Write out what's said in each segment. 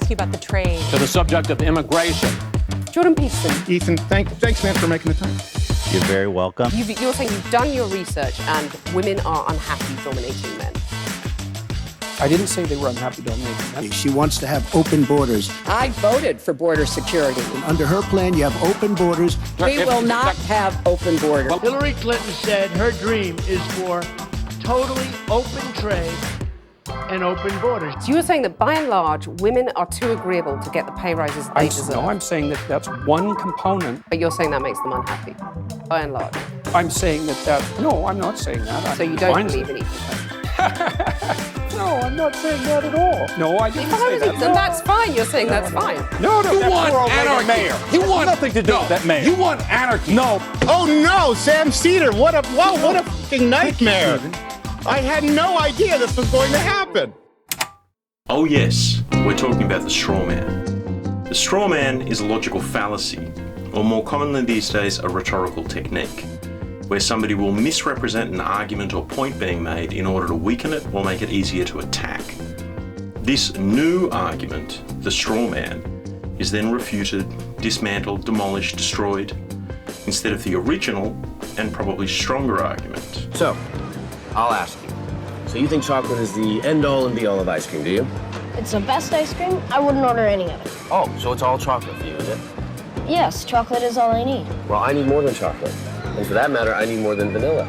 ask you about the trade. To the subject of immigration. Jordan Peterson. Ethan, thanks, man, for making the time. You're very welcome. You're saying you've done your research and women are unhappy dominating men. I didn't say they were unhappy dominating men. She wants to have open borders. I voted for border security. Under her plan, you have open borders. We will not have open borders. Hillary Clinton said her dream is for totally open trade and open borders. So you're saying that by and large, women are too agreeable to get the pay rises they deserve. No, I'm saying that that's one component. But you're saying that makes them unhappy, by and large. I'm saying no, I'm not saying that. So you don't believe in equal pay? No, I'm not saying that at all. No, I didn't say that. Then that's fine. You're saying that's fine. No, You want anarchy. Mayor. You want nothing to do with that mayor. You want anarchy. No. Oh no, Sam Cedar, what a fucking nightmare. I had no idea this was going to happen. Oh yes, we're talking about the straw man. The straw man is a logical fallacy, or more commonly these days, a rhetorical technique, where somebody will misrepresent an argument or point being made in order to weaken it or make it easier to attack. This new argument, the straw man, is then refuted, dismantled, demolished, destroyed, instead of the original and probably stronger argument. So, I'll ask you. So you think chocolate is the end-all and be-all of ice cream, do you? It's the best ice cream. I wouldn't order any of it. Oh, so it's all chocolate for you, is it? Yes, chocolate is all I need. Well, I need more than chocolate. And for that matter, I need more than vanilla.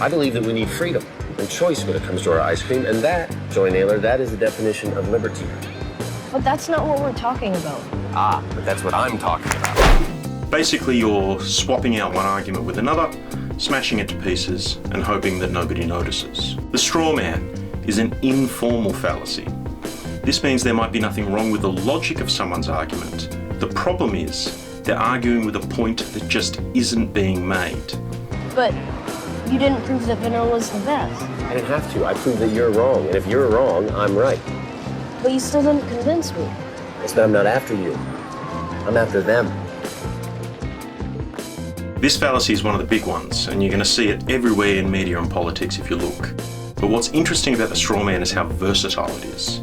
I believe that we need freedom and choice when it comes to our ice cream, and that, Joy Naylor, that is the definition of liberty. But that's not what we're talking about. Ah, but that's what I'm talking about. Basically, you're swapping out one argument with another, smashing it to pieces, and hoping that nobody notices. The straw man is an informal fallacy. This means there might be nothing wrong with the logic of someone's argument. The problem is they're arguing with a point that just isn't being made. But you didn't prove that vanilla's the best. I didn't have to. I proved that you're wrong, and if you're wrong, I'm right. But you still didn't convince me. It's that I'm not after you. I'm after them. This fallacy is one of the big ones, and you're going to see it everywhere in media and politics if you look. But what's interesting about the straw man is how versatile it is.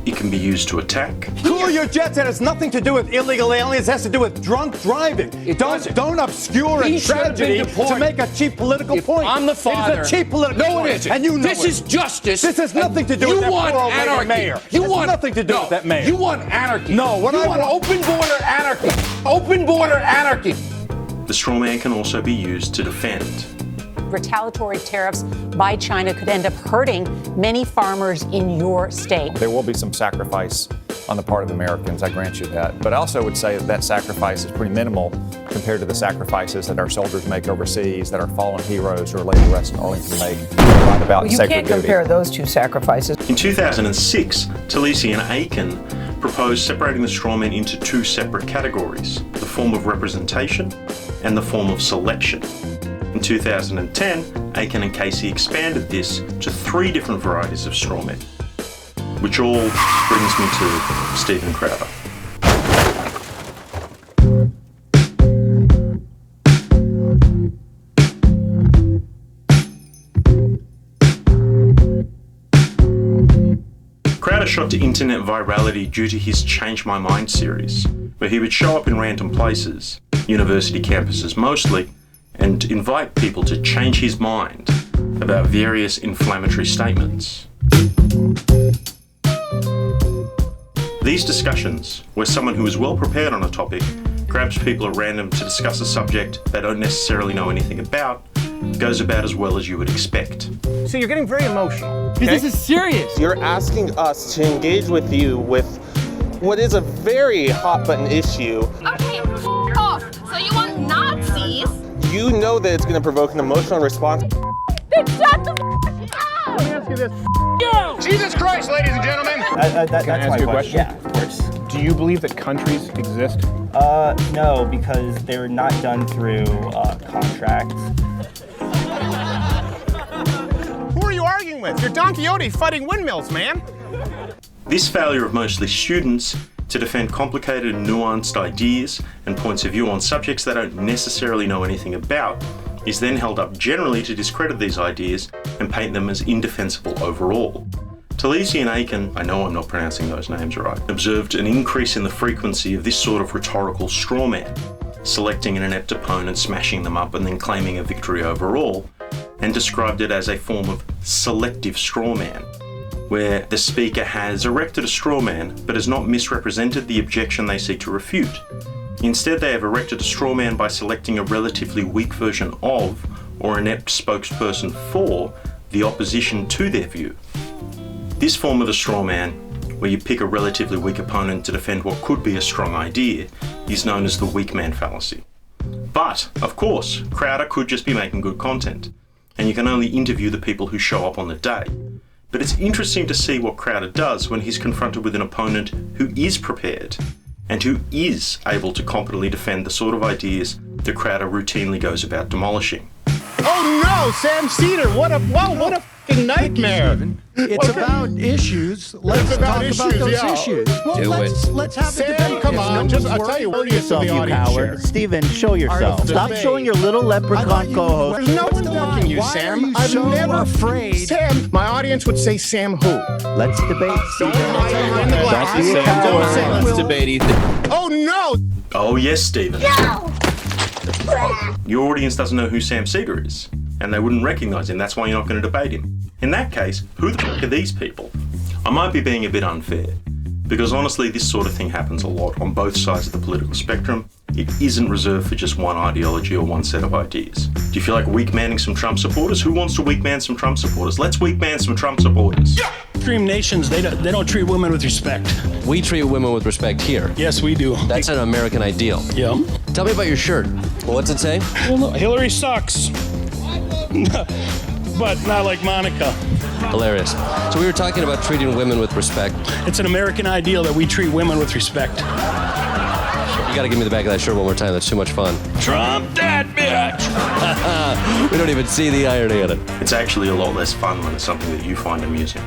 It can be used to attack. Cool your jets, and it's nothing to do with illegal aliens. It has to do with drunk driving. Don't obscure a tragedy to make a cheap political point. I'm the father. It's a cheap political point. No, it isn't. And you know this it. is justice. This has nothing to do with that poor old lady mayor. You It want has nothing to do with that mayor. You want anarchy. No, what you I want open border anarchy. Open border anarchy. The straw man can also be used to defend. Retaliatory tariffs by China could end up hurting many farmers in your state. There will be some sacrifice on the part of Americans, I grant you that. But I also would say that sacrifice is pretty minimal compared to the sacrifices that our soldiers make overseas, that our fallen heroes who are laid to rest in Arlington make. Right about You can't compare those two sacrifices. In 2006, Talisi and Aiken proposed separating the straw man into two separate categories, the form of representation and the form of selection. In 2010, Aiken and Casey expanded this to 3 different varieties of straw men, which all brings me to Stephen Crowder. Crowder shot to internet virality due to his Change My Mind series, where he would show up in random places, university campuses mostly, and invite people to change his mind about various inflammatory statements. These discussions, where someone who is well prepared on a topic grabs people at random to discuss a subject they don't necessarily know anything about, goes about as well as you would expect. So you're getting very emotional. Okay? This is serious. You're asking us to engage with you with what is a very hot button issue. Okay, off. So you want Nazis? You know that it's going to provoke an emotional response. Then shut the up! Let me ask you this. Jesus Christ, ladies and gentlemen! That's Can I ask you a question? Yeah, of course. Do you believe that countries exist? No, because they're not done through contracts. Who are you arguing with? You're Don Quixote fighting windmills, man. This failure of mostly students to defend complicated and nuanced ideas and points of view on subjects they don't necessarily know anything about is then held up generally to discredit these ideas and paint them as indefensible overall. Talesi and Aiken, I know I'm not pronouncing those names right, observed an increase in the frequency of this sort of rhetorical straw man, selecting an inept opponent, smashing them up and then claiming a victory overall, and described it as a form of selective straw man, where the speaker has erected a straw man but has not misrepresented the objection they seek to refute. Instead, they have erected a straw man by selecting a relatively weak version of, or inept spokesperson for, the opposition to their view. This form of a straw man, where you pick a relatively weak opponent to defend what could be a strong idea, is known as the weak man fallacy. But, of course, Crowder could just be making good content, and you can only interview the people who show up on the day. But it's interesting to see what Crowder does when he's confronted with an opponent who is prepared, and who is able to competently defend the sort of ideas that Crowder routinely goes about demolishing. Oh no, Sam Cedar, what a fucking nightmare. It's about issues. Let's talk about those issues. Well, let's have a debate. Sam, come on, I'll tell you, yourself, you coward. Steven, show yourself. Stop showing your little leprechaun co-host. There's no one ducking you, Sam. I'm never afraid. Sam, my audience would say Sam who? Let's debate, Steven. Let's debate, Ethan. Oh no! Oh yes, Stephen. No! Your audience doesn't know who Sam Cedar is, and they wouldn't recognise him, that's why you're not going to debate him. In that case, who the f*** are these people? I might be being a bit unfair, because honestly this sort of thing happens a lot on both sides of the political spectrum. It isn't reserved for just one ideology or one set of ideas. Do you feel like weak-manning some Trump supporters? Who wants to weak-man some Trump supporters? Let's weak-man some Trump supporters. Extreme nations, they don't treat women with respect. We treat women with respect here. Yes, we do. That's an American ideal. Yeah. Tell me about your shirt. Well, what's it say? Well, no, Hillary sucks. But not like Monica. Hilarious. So we were talking about treating women with respect. It's an American ideal that we treat women with respect. You gotta give me the back of that shirt one more time. That's too much fun. Trump that bitch! We don't even see the irony in it. It's actually a lot less fun when it's something that you find amusing.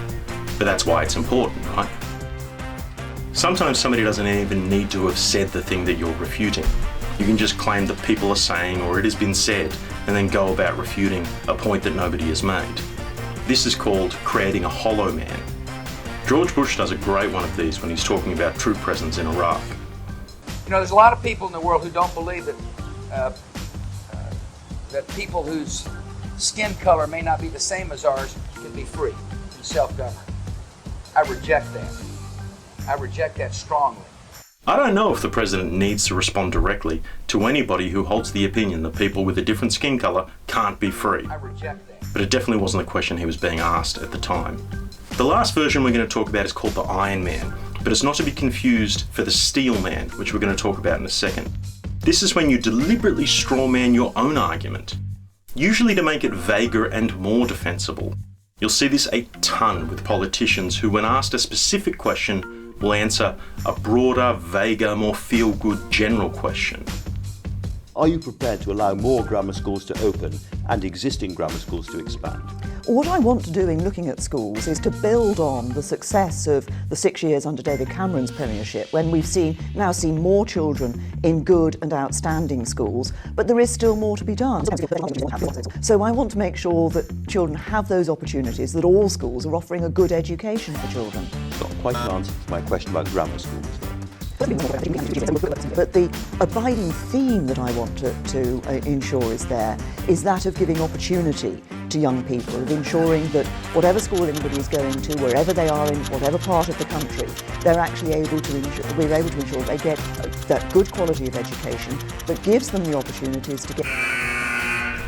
But that's why it's important, right? Sometimes somebody doesn't even need to have said the thing that you're refuting. You can just claim that people are saying or it has been said and then go about refuting a point that nobody has made. This is called creating a hollow man. George Bush does a great one of these when he's talking about troop presence in Iraq. You know, there's a lot of people in the world who don't believe that that people whose skin color may not be the same as ours can be free and self-govern. I reject that. I reject that strongly. I don't know if the president needs to respond directly to anybody who holds the opinion that people with a different skin color can't be free. I reject that. But it definitely wasn't the question he was being asked at the time. The last version we're going to talk about is called the Iron Man, but it's not to be confused for the Steel Man, which we're going to talk about in a second. This is when you deliberately strawman your own argument, usually to make it vaguer and more defensible. You'll see this a ton with politicians who, when asked a specific question, will answer a broader, vaguer, more feel-good general question. Are you prepared to allow more grammar schools to open and existing grammar schools to expand? What I want to do in looking at schools is to build on the success of the 6 years under David Cameron's premiership, when we've now seen more children in good and outstanding schools, but there is still more to be done. So I want to make sure that children have those opportunities, that all schools are offering a good education for children. Not quite an answer to my question about grammar schools. But the abiding theme that I want to ensure is there is that of giving opportunity to young people, of ensuring that whatever school anybody is going to, wherever they are in whatever part of the country, they're actually able to ensure, we're able to ensure they get that good quality of education that gives them the opportunities to get.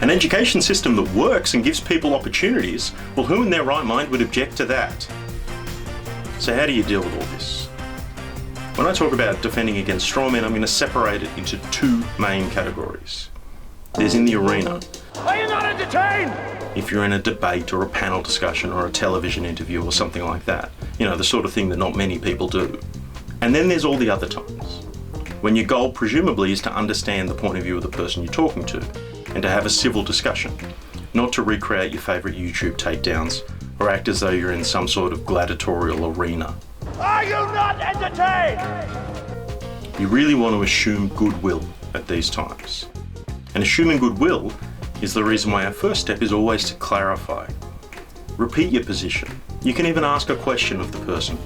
An education system that works and gives people opportunities, well, who in their right mind would object to that? So how do you deal with all this? When I talk about defending against strawmen, I'm going to separate it into two main categories. There's in the arena. Are you not entertained? If you're in a debate or a panel discussion or a television interview or something like that. You know, the sort of thing that not many people do. And then there's all the other times, when your goal presumably is to understand the point of view of the person you're talking to and to have a civil discussion, not to recreate your favourite YouTube takedowns or act as though you're in some sort of gladiatorial arena. Are you not entertained? You really want to assume goodwill at these times. And assuming goodwill is the reason why our first step is always to clarify. Repeat your position. You can even ask a question of the person.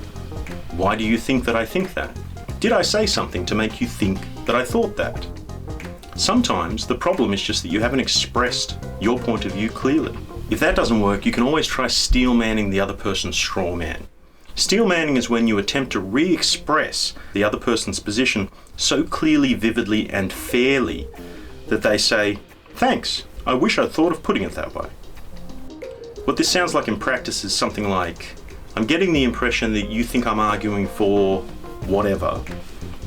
Why do you think that I think that? Did I say something to make you think that I thought that? Sometimes the problem is just that you haven't expressed your point of view clearly. If that doesn't work, you can always try steel manning the other person's straw man. Steel manning is when you attempt to re-express the other person's position so clearly, vividly, and fairly that they say, "Thanks, I wish I'd thought of putting it that way." What this sounds like in practice is something like, "I'm getting the impression that you think I'm arguing for whatever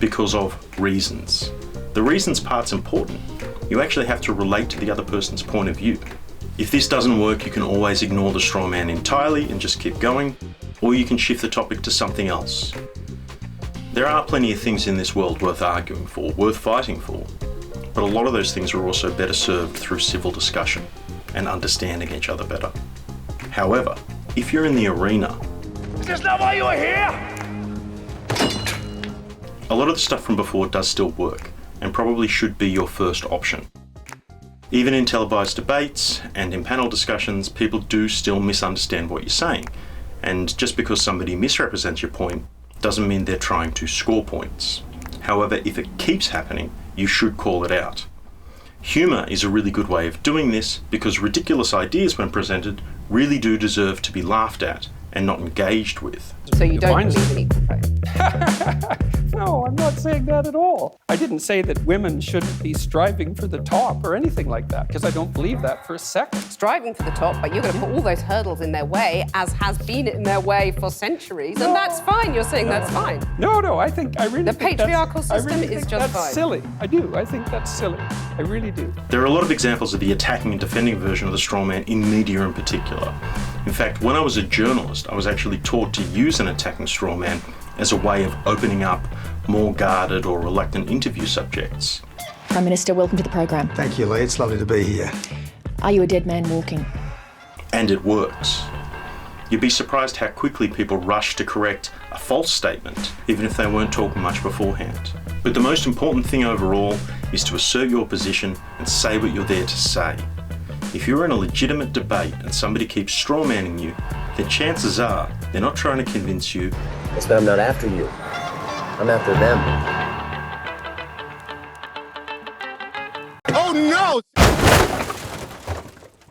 because of reasons." The reasons part's important. You actually have to relate to the other person's point of view. If this doesn't work, you can always ignore the straw man entirely and just keep going, or you can shift the topic to something else. There are plenty of things in this world worth arguing for, worth fighting for, but a lot of those things are also better served through civil discussion and understanding each other better. However, if you're in the arena, Is this not why you were here? a lot of the stuff from before does still work, and probably should be your first option. Even in televised debates and in panel discussions, people do still misunderstand what you're saying, and just because somebody misrepresents your point doesn't mean they're trying to score points. However, if it keeps happening, you should call it out. Humour is a really good way of doing this because ridiculous ideas when presented really do deserve to be laughed at and not engaged with. So you don't believe in equal pay? No, I'm not saying that at all. I didn't say that women shouldn't be striving for the top or anything like that, because I don't believe that for a second. Striving for the top, but you're going to put all those hurdles in their way, as has been in their way for centuries, and that's fine. You're saying that's fine. No, I really the think patriarchal system I really is think just that's fine. silly. I do. I think that's silly. I really do. There are a lot of examples of the attacking and defending version of the straw man in media in particular. In fact, when I was a journalist, I was actually taught to use an attacking straw man as a way of opening up more guarded or reluctant interview subjects. Prime Minister, welcome to the programme. Thank you, Lee. It's lovely to be here. Are you a dead man walking? And it works. You'd be surprised how quickly people rush to correct a false statement, even if they weren't talking much beforehand. But the most important thing overall is to assert your position and say what you're there to say. If you're in a legitimate debate and somebody keeps strawmanning you, then chances are they're not trying to convince you. It's that I'm not after you. I'm after them.